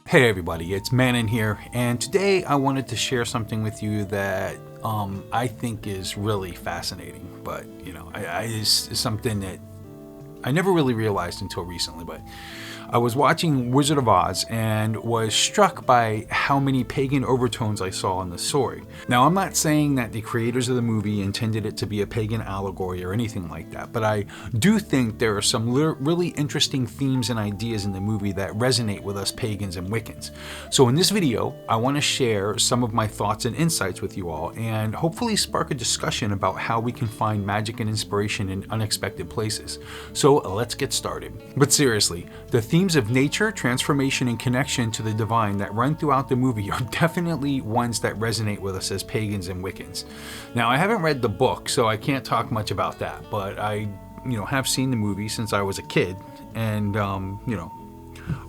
Hey everybody, it's Mannun here, and today I wanted to share something with you that I think is really fascinating, but it's something that I never really realized until recently. But I was watching Wizard of Oz and was struck by how many pagan overtones I saw in the story. Now, I'm not saying that the creators of the movie intended it to be a pagan allegory or anything like that, but I do think there are some really interesting themes and ideas in the movie that resonate with us pagans and Wiccans. So in this video, I want to share some of my thoughts and insights with you all, and hopefully spark a discussion about how we can find magic and inspiration in unexpected places. So let's get started. But seriously, the themes of nature, transformation, and connection to the divine that run throughout the movie are definitely ones that resonate with us as pagans and Wiccans. Now, I haven't read the book, so I can't talk much about that, but I, have seen the movie since I was a kid, and,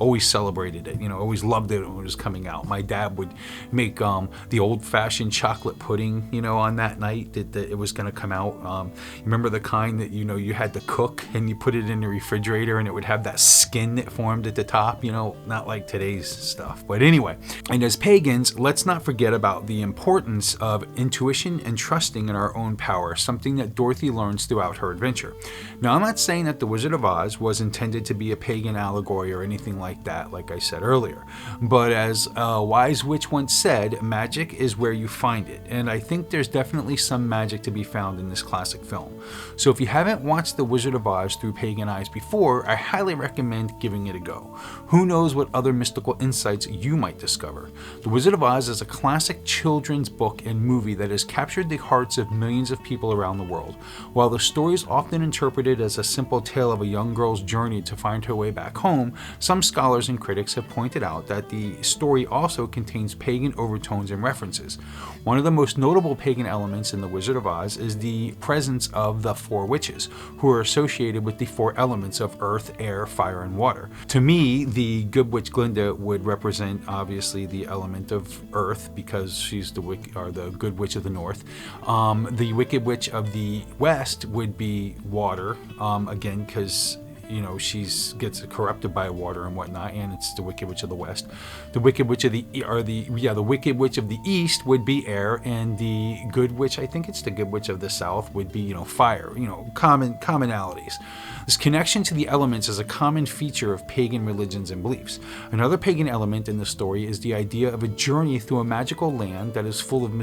always celebrated it, always loved it when it was coming out. My dad would make the old-fashioned chocolate pudding, on that night that it was going to come out. Remember the kind that, you had to cook and you put it in the refrigerator and it would have that skin that formed at the top, not like today's stuff. But anyway, and as pagans, let's not forget about the importance of intuition and trusting in our own power, something that Dorothy learns throughout her adventure. Now, I'm not saying that The Wizard of Oz was intended to be a pagan allegory or anything like that, like I said earlier. But as a wise witch once said, magic is where you find it. And I think there's definitely some magic to be found in this classic film. So if you haven't watched The Wizard of Oz through pagan eyes before, I highly recommend giving it a go. Who knows what other mystical insights you might discover. The Wizard of Oz is a classic children's book and movie that has captured the hearts of millions of people around the world. While the story is often interpreted as a simple tale of a young girl's journey to find her way back home, some scholars and critics have pointed out that the story also contains pagan overtones and references. One of the most notable pagan elements in The Wizard of Oz is the presence of the four witches, who are associated with the four elements of earth, air, fire, and water. To me, the good witch Glinda would represent obviously the element of earth because she's the good witch of the north. The wicked witch of the west would be water, again because she gets corrupted by water and whatnot, and it's the Wicked Witch of the West. The Wicked Witch of the Wicked Witch of the East would be air, and the Good Witch, I think it's the Good Witch of the South, would be fire. Commonalities. This connection to the elements is a common feature of pagan religions and beliefs. Another pagan element in the story is the idea of a journey through a magical land that is full of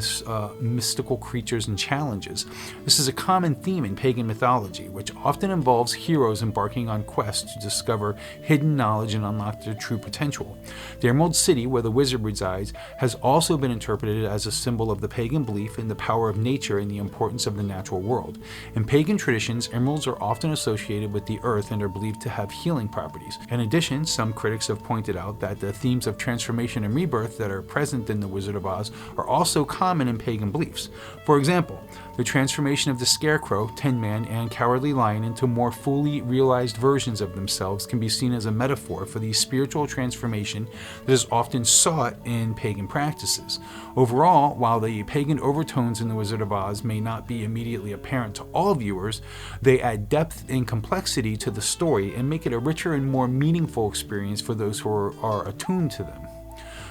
mystical creatures and challenges. This is a common theme in pagan mythology, which often involves heroes embarking on quests to discover hidden knowledge and unlock their true potential. The Emerald City, where the wizard resides, has also been interpreted as a symbol of the pagan belief in the power of nature and the importance of the natural world. In pagan traditions, emeralds are often associated with the earth and are believed to have healing properties. In addition, some critics have pointed out that the themes of transformation and rebirth that are present in The Wizard of Oz are also common in pagan beliefs. For example, the transformation of the Scarecrow, Tin Man, and Cowardly Lion into more fully realized versions of themselves can be seen as a metaphor for the spiritual transformation that is often sought in pagan practices. Overall, while the pagan overtones in The Wizard of Oz may not be immediately apparent to all viewers, they add depth and complexity to the story and make it a richer and more meaningful experience for those who are attuned to them.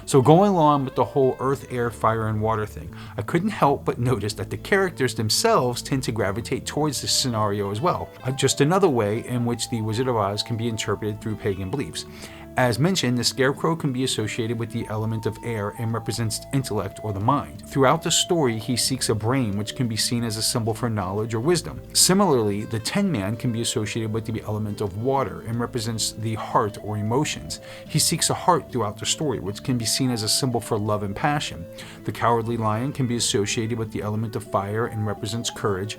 So going along with the whole earth, air, fire, and water thing, I couldn't help but notice that the characters themselves tend to gravitate towards this scenario as well. Just another way in which The Wizard of Oz can be interpreted through pagan beliefs. As mentioned, the Scarecrow can be associated with the element of air and represents intellect or the mind. Throughout the story, he seeks a brain, which can be seen as a symbol for knowledge or wisdom. Similarly, the Tin Man can be associated with the element of water and represents the heart or emotions. He seeks a heart throughout the story, which can be seen as a symbol for love and passion. The Cowardly Lion can be associated with the element of fire and represents courage.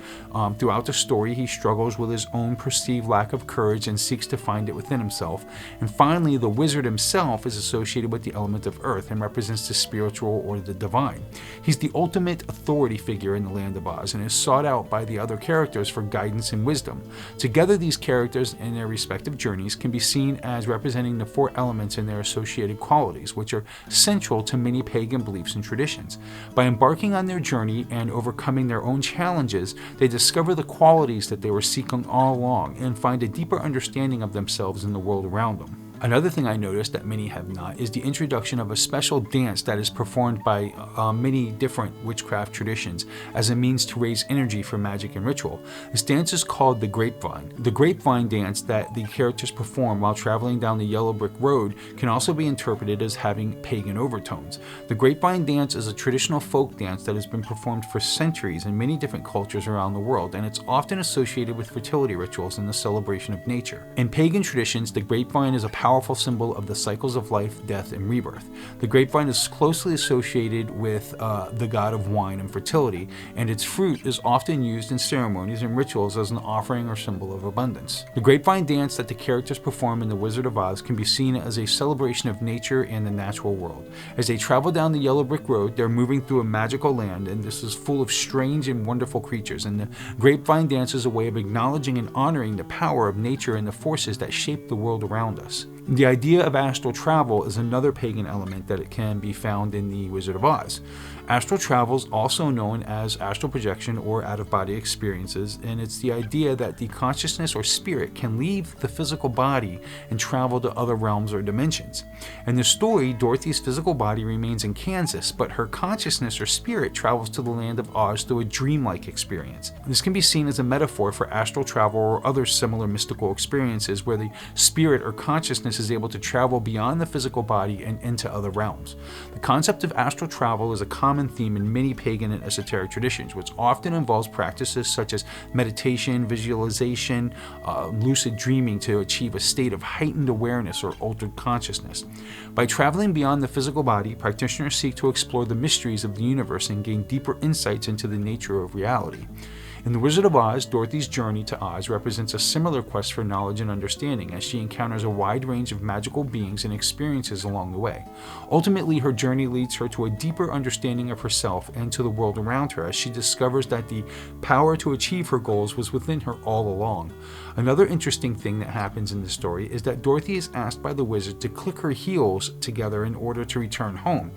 Throughout the story, he struggles with his own perceived lack of courage and seeks to find it within himself. And finally, the wizard himself is associated with the element of earth and represents the spiritual or the divine. He's the ultimate authority figure in the Land of Oz and is sought out by the other characters for guidance and wisdom. Together, these characters and their respective journeys can be seen as representing the four elements and their associated qualities, which are central to many pagan beliefs and traditions. By embarking on their journey and overcoming their own challenges, they discover the qualities that they were seeking all along and find a deeper understanding of themselves and the world around them. Another thing I noticed that many have not is the introduction of a special dance that is performed by many different witchcraft traditions as a means to raise energy for magic and ritual. This dance is called the Grapevine. The Grapevine Dance that the characters perform while traveling down the yellow brick road can also be interpreted as having pagan overtones. The Grapevine Dance is a traditional folk dance that has been performed for centuries in many different cultures around the world, and it's often associated with fertility rituals and the celebration of nature. In pagan traditions, the grapevine is a powerful symbol of the cycles of life, death, and rebirth. The grapevine is closely associated with the god of wine and fertility, and its fruit is often used in ceremonies and rituals as an offering or symbol of abundance. The grapevine dance that the characters perform in The Wizard of Oz can be seen as a celebration of nature and the natural world. As they travel down the yellow brick road, they're moving through a magical land, and this is full of strange and wonderful creatures, and the grapevine dance is a way of acknowledging and honoring the power of nature and the forces that shape the world around us. The idea of astral travel is another pagan element that it can be found in The Wizard of Oz. Astral travel is also known as astral projection or out-of-body experiences, and it's the idea that the consciousness or spirit can leave the physical body and travel to other realms or dimensions. In the story, Dorothy's physical body remains in Kansas, but her consciousness or spirit travels to the land of Oz through a dreamlike experience. This can be seen as a metaphor for astral travel or other similar mystical experiences where the spirit or consciousness is able to travel beyond the physical body and into other realms. The concept of astral travel is a common theme in many pagan and esoteric traditions, which often involves practices such as meditation, visualization, lucid dreaming to achieve a state of heightened awareness or altered consciousness. By traveling beyond the physical body, practitioners seek to explore the mysteries of the universe and gain deeper insights into the nature of reality. In The Wizard of Oz, Dorothy's journey to Oz represents a similar quest for knowledge and understanding as she encounters a wide range of magical beings and experiences along the way. Ultimately, her journey leads her to a deeper understanding of herself and to the world around her as she discovers that the power to achieve her goals was within her all along. Another interesting thing that happens in the story is that Dorothy is asked by the wizard to click her heels together in order to return home,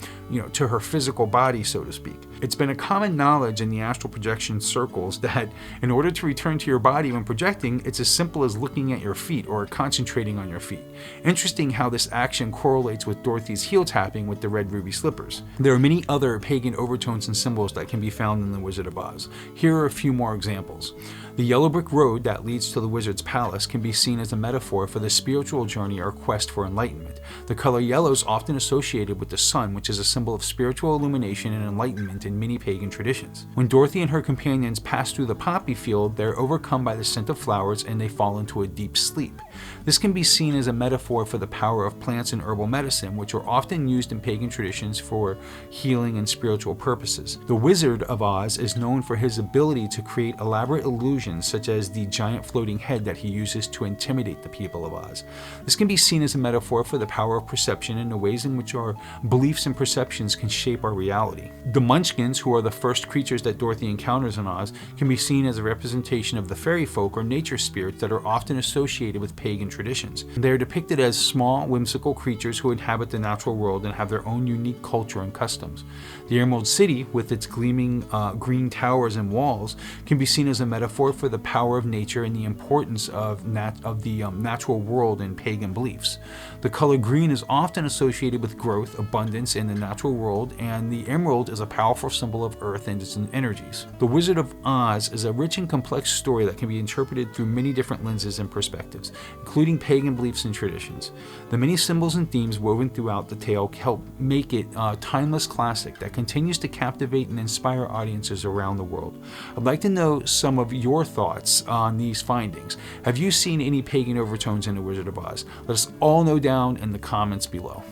to her physical body, so to speak. It's been a common knowledge in the astral projection circles that in order to return to your body when projecting, it's as simple as looking at your feet or concentrating on your feet. Interesting how this action correlates with Dorothy's heel tapping with the red ruby slippers. There are many other pagan overtones and symbols that can be found in The Wizard of Oz. Here are a few more examples. The yellow brick road that leads to the wizard's palace can be seen as a metaphor for the spiritual journey or quest for enlightenment. The color yellow is often associated with the sun, which is a symbol of spiritual illumination and enlightenment in many pagan traditions. When Dorothy and her companions pass through the poppy field, they're overcome by the scent of flowers and they fall into a deep sleep. This can be seen as a metaphor for the power of plants and herbal medicine, which are often used in pagan traditions for healing and spiritual purposes. The Wizard of Oz is known for his ability to create elaborate illusions such as the giant floating head that he uses to intimidate the people of Oz. This can be seen as a metaphor for the power of perception and the ways in which our beliefs and perceptions can shape our reality. The Munchkins, who are the first creatures that Dorothy encounters in Oz, can be seen as a representation of the fairy folk or nature spirits that are often associated with pagan traditions. They are depicted as small, whimsical creatures who inhabit the natural world and have their own unique culture and customs. The Emerald City, with its gleaming green towers and walls, can be seen as a metaphor for the power of nature and the importance of the natural world in pagan beliefs. The color green is often associated with growth, abundance in the natural world, and the emerald is a powerful symbol of earth and its energies. The Wizard of Oz is a rich and complex story that can be interpreted through many different lenses and perspectives, including pagan beliefs and traditions. The many symbols and themes woven throughout the tale help make it a timeless classic that continues to captivate and inspire audiences around the world. I'd like to know some of your thoughts on these findings. Have you seen any pagan overtones in The Wizard of Oz? Let us all know down in the comments below.